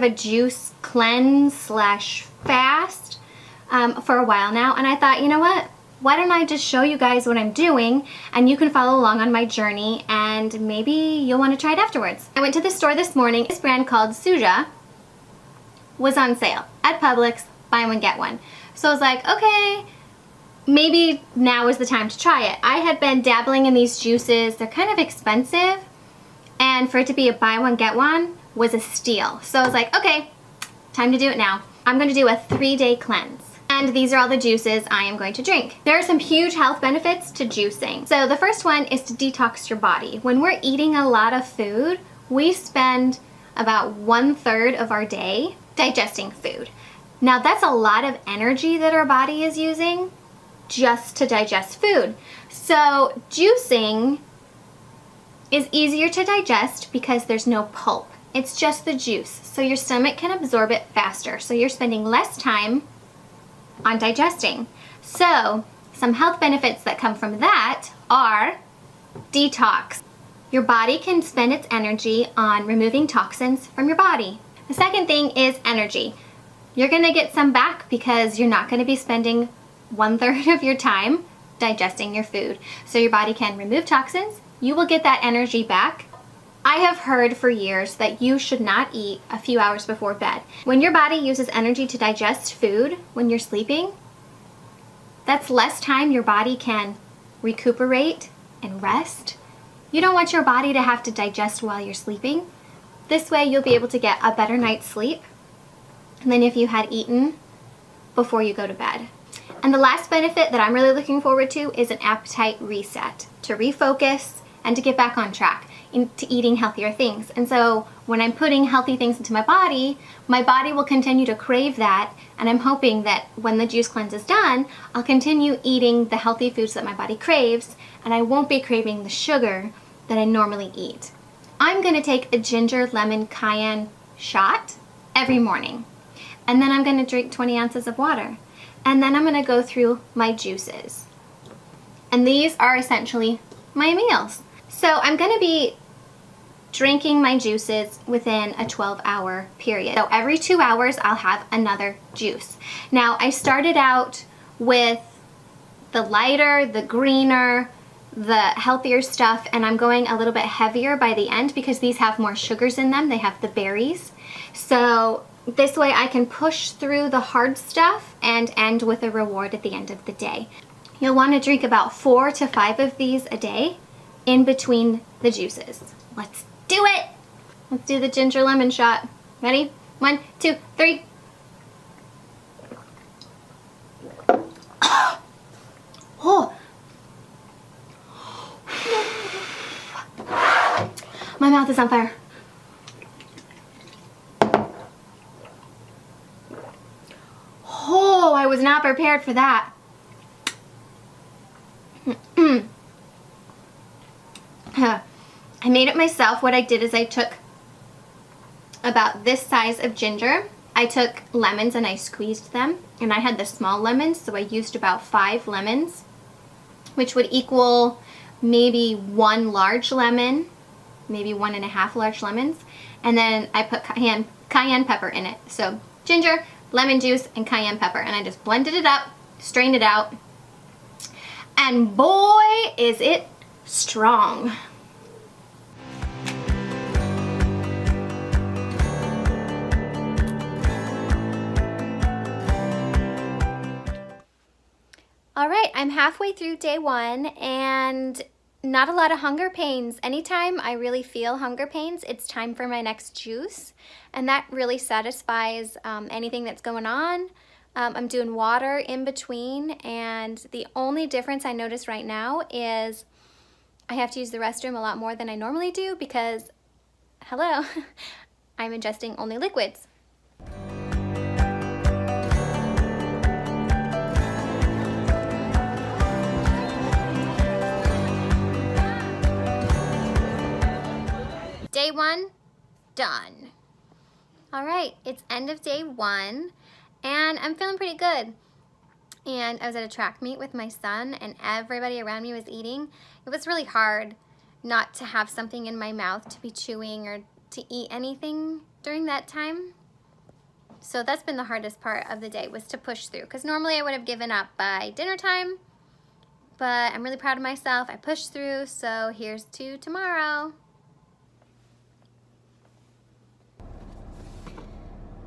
a juice cleanse slash fast for a while now, and I thought, you know what? Why don't I just show you guys what I'm doing and you can follow along on my journey and maybe you'll want to try it afterwards. I went to the store this morning. This brand called Suja was on sale at Publix, buy one get one. So I was like, okay, maybe now is the time to try it. I had been dabbling in these juices. They're kind of expensive, and for it to be a buy one get one was a steal. So I was like, okay, time to do it now. I'm going to do a 3-day cleanse. And these are all the juices I am going to drink. There are some huge health benefits to juicing. So the first one is to detox your body. When we're eating a lot of food, we spend about 1/3 of our day digesting food. Now that's a lot of energy that our body is using just to digest food. So juicing is easier to digest because there's no pulp. It's just the juice. So your stomach can absorb it faster. So you're spending less time on digesting. So some health benefits that come from that are detox. Your body can spend its energy on removing toxins from your body. The second thing is energy. You're gonna get some back because you're not gonna be spending 1/3 of your time digesting your food. So your body can remove toxins. You will get that energy back. I have heard for years that you should not eat a few hours before bed. When your body uses energy to digest food when you're sleeping, that's less time your body can recuperate and rest. You don't want your body to have to digest while you're sleeping. This way you'll be able to get a better night's sleep than if you had eaten before you go to bed. And the last benefit that I'm really looking forward to is an appetite reset, to refocus and to get back on track into eating healthier things. And so when I'm putting healthy things into my body will continue to crave that, and I'm hoping that when the juice cleanse is done, I'll continue eating the healthy foods that my body craves, and I won't be craving the sugar that I normally eat. I'm gonna take a ginger lemon cayenne shot every morning, and then I'm gonna drink 20 ounces of water, and then I'm gonna go through my juices. And these are essentially my meals. So I'm gonna be drinking my juices within a 12-hour period. So every 2 hours I'll have another juice. Now I started out with the lighter, the greener, the healthier stuff, and I'm going a little bit heavier by the end because these have more sugars in them. They have the berries. So this way I can push through the hard stuff and end with a reward at the end of the day. You'll want to drink about 4 to 5 of these a day in between the juices. Let's do it! Let's do the ginger lemon shot. Ready? 1, 2, 3. Oh! My mouth is on fire. Oh, I was not prepared for that. I made it myself. What I did is I took about this size of ginger. I took lemons and I squeezed them, and I had the small lemons, so I used about 5 lemons, which would equal maybe 1 large lemon, maybe 1.5 large lemons, and then I put cayenne pepper in it. So ginger, lemon juice, and cayenne pepper, and I just blended it up, strained it out, and boy is it strong. All right, I'm halfway through day 1 and not a lot of hunger pains. Anytime I really feel hunger pains, it's time for my next juice, and that really satisfies anything that's going on. I'm doing water in between, and the only difference I notice right now is I have to use the restroom a lot more than I normally do because, hello, I'm ingesting only liquids. Day 1, done. All right, it's end of day 1, and I'm feeling pretty good. And I was at a track meet with my son, and everybody around me was eating. It was really hard not to have something in my mouth to be chewing or to eat anything during that time. So that's been the hardest part of the day, was to push through, because normally I would have given up by dinner time, but I'm really proud of myself. I pushed through, so here's to tomorrow.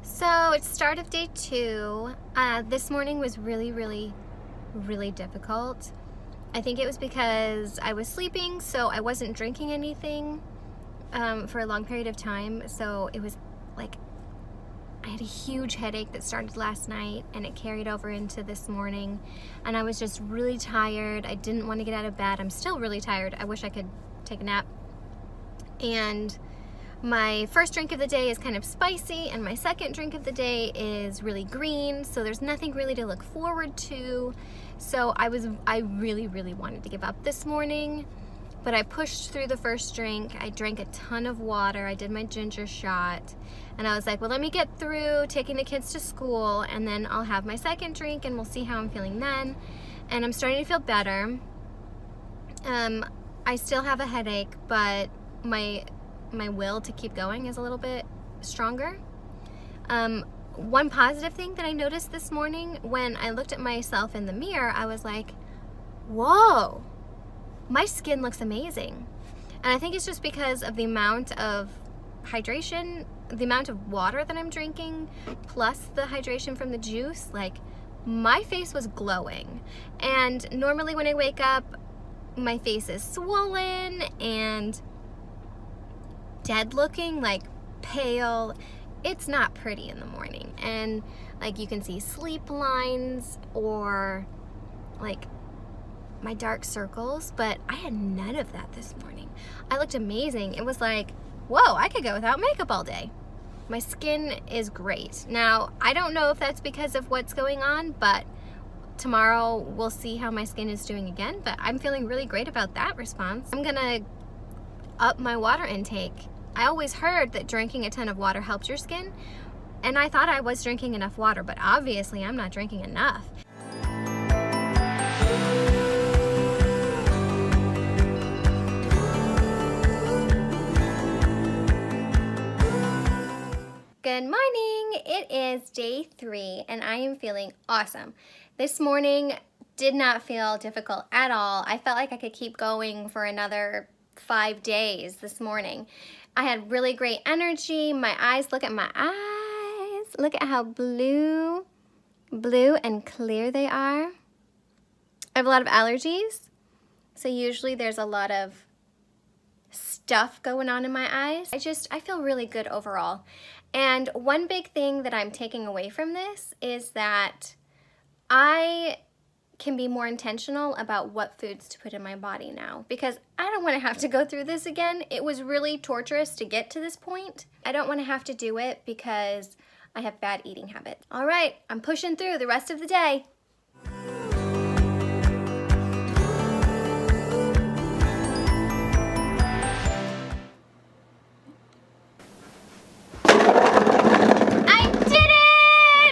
So it's start of day 2. This morning was really difficult. I think it was because I was sleeping, so I wasn't drinking anything for a long period of time. So it was like I had a huge headache that started last night and it carried over into this morning, and I was just really tired. I didn't want to get out of bed. I'm still really tired. I wish I could take a nap. And my first drink of the day is kind of spicy, and my second drink of the day is really green, so there's nothing really to look forward to. So I really wanted to give up this morning, but I pushed through the first drink. I drank a ton of water. I did my ginger shot, and I was like, well, let me get through taking the kids to school, and then I'll have my second drink and we'll see how I'm feeling then. And I'm starting to feel better. I still have a headache, but my will to keep going is a little bit stronger. One positive thing that I noticed this morning, when I looked at myself in the mirror, I was like, whoa, my skin looks amazing. And I think it's just because of the amount of hydration, the amount of water that I'm drinking, plus the hydration from the juice. Like, my face was glowing. And normally when I wake up, my face is swollen and dead looking, like pale. It's not pretty in the morning, and like you can see sleep lines or like my dark circles, but I had none of that this morning. I looked amazing. It was like, whoa, I could go without makeup all day. My skin is great. Now, I don't know if that's because of what's going on, but tomorrow we'll see how my skin is doing again, but I'm feeling really great about that response. I'm gonna up my water intake. I always heard that drinking a ton of water helped your skin, and I thought I was drinking enough water, but obviously I'm not drinking enough. Good morning! It is day 3 and I am feeling awesome. This morning did not feel difficult at all. I felt like I could keep going for another 5 days this morning. I had really great energy. My eyes, look at my eyes. Look at how blue and clear they are. I have a lot of allergies, so usually there's a lot of stuff going on in my eyes. I feel really good overall. And one big thing that I'm taking away from this is that I can be more intentional about what foods to put in my body now, because I don't want to have to go through this again. It was really torturous to get to this point. I don't want to have to do it because I have bad eating habits. All right, I'm pushing through the rest of the day. I did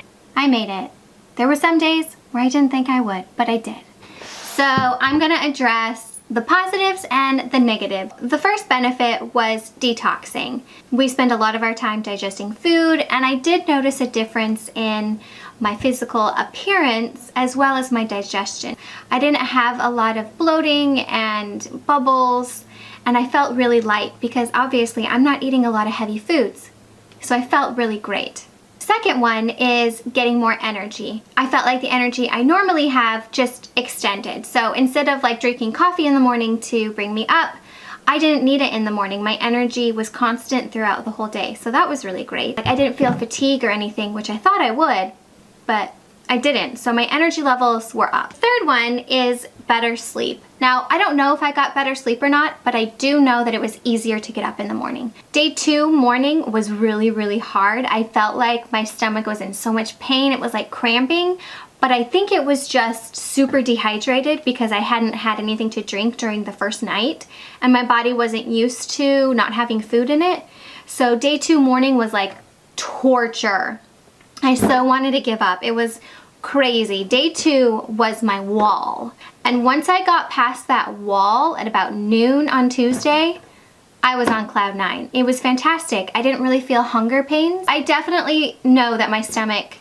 it! I made it. There were some days where I didn't think I would, but I did. So I'm gonna address the positives and the negative. The first benefit was detoxing. We spend a lot of our time digesting food, and I did notice a difference in my physical appearance as well as my digestion. I didn't have a lot of bloating and bubbles, and I felt really light because obviously I'm not eating a lot of heavy foods. So I felt really great. Second one is getting more energy. I felt like the energy I normally have just extended. So instead of like drinking coffee in the morning to bring me up, I didn't need it in the morning. My energy was constant throughout the whole day. So that was really great. Like, I didn't feel fatigue or anything, which I thought I would, but I didn't. So my energy levels were up. Third one is better sleep. Now, I don't know if I got better sleep or not, but I do know that it was easier to get up in the morning. Day 2 morning was really hard. I felt like my stomach was in so much pain. It was like cramping, but I think it was just super dehydrated because I hadn't had anything to drink during the first night, and my body wasn't used to not having food in it. So day 2 morning was like torture. I so wanted to give up. It was crazy. Day 2 was my wall. And once I got past that wall at about noon on Tuesday, I was on cloud nine. It was fantastic. I didn't really feel hunger pains. I definitely know that my stomach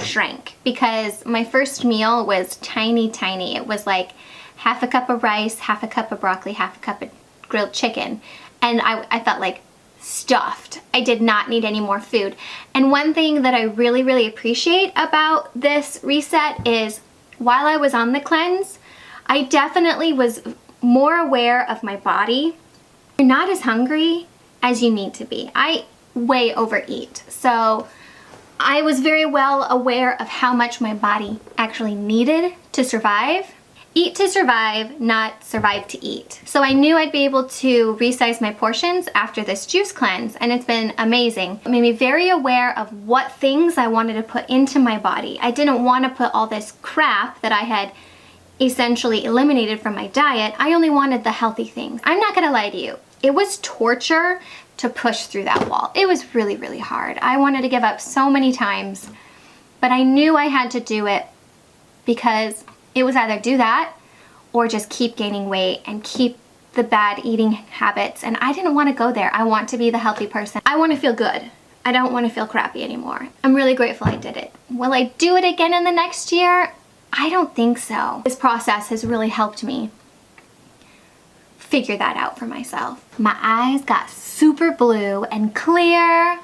shrank because my first meal was tiny, tiny. It was like half a cup of rice, half a cup of broccoli, half a cup of grilled chicken. And I felt like stuffed. I did not need any more food. And one thing that I really, really appreciate about this reset is while I was on the cleanse, I definitely was more aware of my body. You're not as hungry as you need to be. I way overeat. So I was very well aware of how much my body actually needed to survive. Eat to survive, not survive to eat. So I knew I'd be able to resize my portions after this juice cleanse, and it's been amazing. It made me very aware of what things I wanted to put into my body. I didn't want to put all this crap that I had essentially eliminated from my diet. I only wanted the healthy things. I'm not gonna lie to you. It was torture to push through that wall. It was really, really hard. I wanted to give up so many times, but I knew I had to do it because it was either do that or just keep gaining weight and keep the bad eating habits. And I didn't want to go there. I want to be the healthy person. I want to feel good. I don't want to feel crappy anymore. I'm really grateful I did it. Will I do it again in the next year? I don't think so. This process has really helped me figure that out for myself. My eyes got super blue and clear.